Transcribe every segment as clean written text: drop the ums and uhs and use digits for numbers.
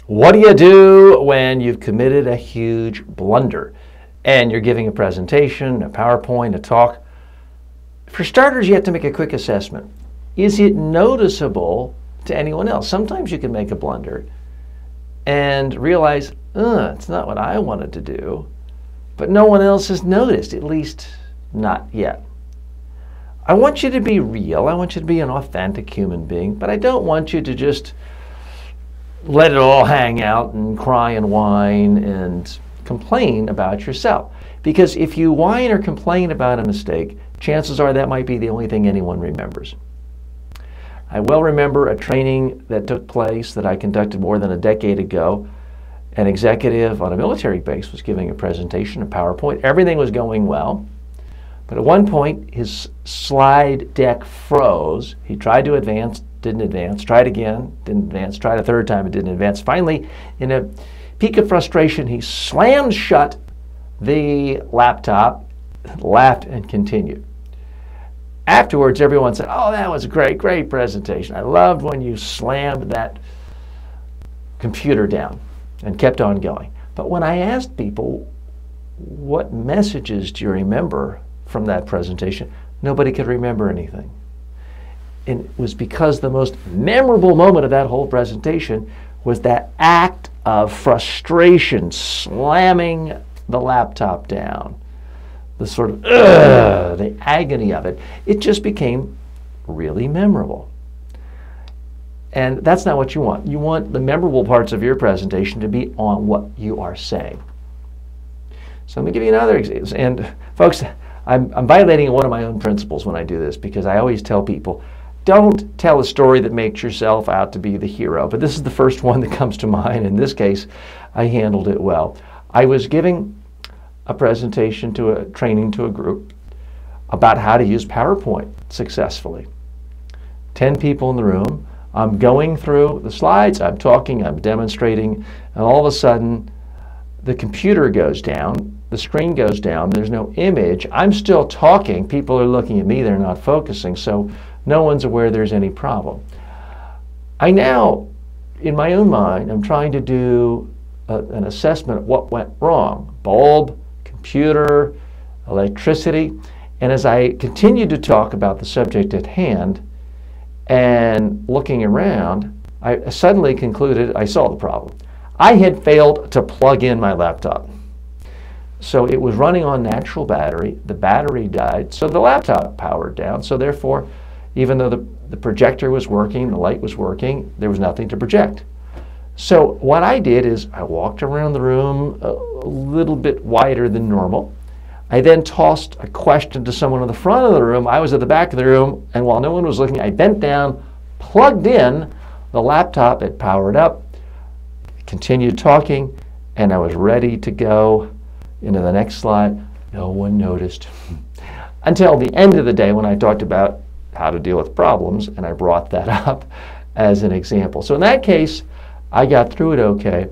What do you do when you've committed a huge blunder and you're giving a presentation, a PowerPoint, a talk? For starters, you have to make a quick assessment. Is it noticeable to anyone else? Sometimes you can make a blunder and realize, it's not what I wanted to do, but no one else has noticed, at least not yet. I want you to be real. I want you to be an authentic human being, but I don't want you to just let it all hang out and cry and whine and complain about yourself. Because if you whine or complain about a mistake, chances are that might be the only thing anyone remembers. I well remember a training that took place that I conducted more than a decade ago. An executive on a military base was giving a presentation, a PowerPoint. Everything was going well. But at one point, his slide deck froze. He tried to advance, didn't advance, tried again, didn't advance, tried a third time, it didn't advance. Finally, in a peak of frustration, he slammed shut the laptop, laughed, and continued. Afterwards, everyone said, "Oh, that was a great presentation. I loved when you slammed that computer down," and kept on going. But when I asked people, what messages do you remember from that presentation, nobody could remember anything. And it was because the most memorable moment of that whole presentation was that act of frustration, slamming the laptop down. The sort of, the agony of it. It just became really memorable. And that's not what you want. You want the memorable parts of your presentation to be on what you are saying. So let me give you another example. And folks, I'm violating one of my own principles when I do this, because I always tell people, don't tell a story that makes yourself out to be the hero. But this is the first one that comes to mind. In this case, I handled it well. I was giving a presentation to a training to a group about how to use PowerPoint successfully. 10 people in the room. I'm going through the slides, I'm talking, I'm demonstrating, and all of a sudden the computer goes down, the screen goes down, there's no image. I'm still talking, people are looking at me, they're not focusing, so no one's aware there's any problem. I now, in my own mind, I'm trying to do an assessment of what went wrong. Bulb, computer, electricity, and as I continued to talk about the subject at hand and looking around, I suddenly concluded I saw the problem. I had failed to plug in my laptop. So it was running on natural battery, the battery died, so the laptop powered down, so therefore, even though the projector was working, the light was working, there was nothing to project. So what I did is I walked around the room a little bit wider than normal. I then tossed a question to someone in the front of the room. I was at the back of the room, and while no one was looking, I bent down, plugged in the laptop, it powered up, continued talking, and I was ready to go into the next slide. No one noticed. Until the end of the day when I talked about how to deal with problems, and I brought that up as an example. So in that case, I got through it okay.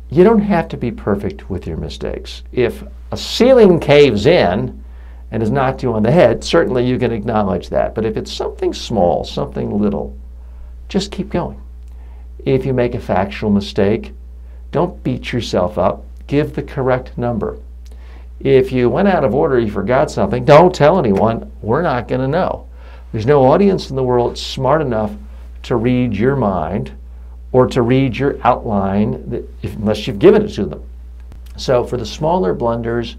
You don't have to be perfect with your mistakes. If a ceiling caves in and has knocked you on the head, certainly you can acknowledge that. But if it's something small, something little, just keep going. If you make a factual mistake, don't beat yourself up. Give the correct number. If you went out of order, you forgot something, don't tell anyone. We're not going to know. There's no audience in the world smart enough to read your mind or to read your outline unless you've given it to them. So for the smaller blunders,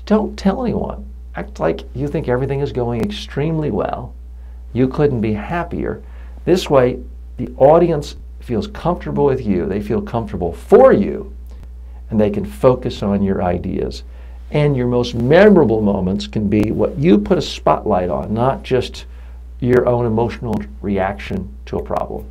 don't tell anyone. Act like you think everything is going extremely well. You couldn't be happier. This way, the audience feels comfortable with you. They feel comfortable for you, and they can focus on your ideas. And your most memorable moments can be what you put a spotlight on, not just your own emotional reaction to a problem.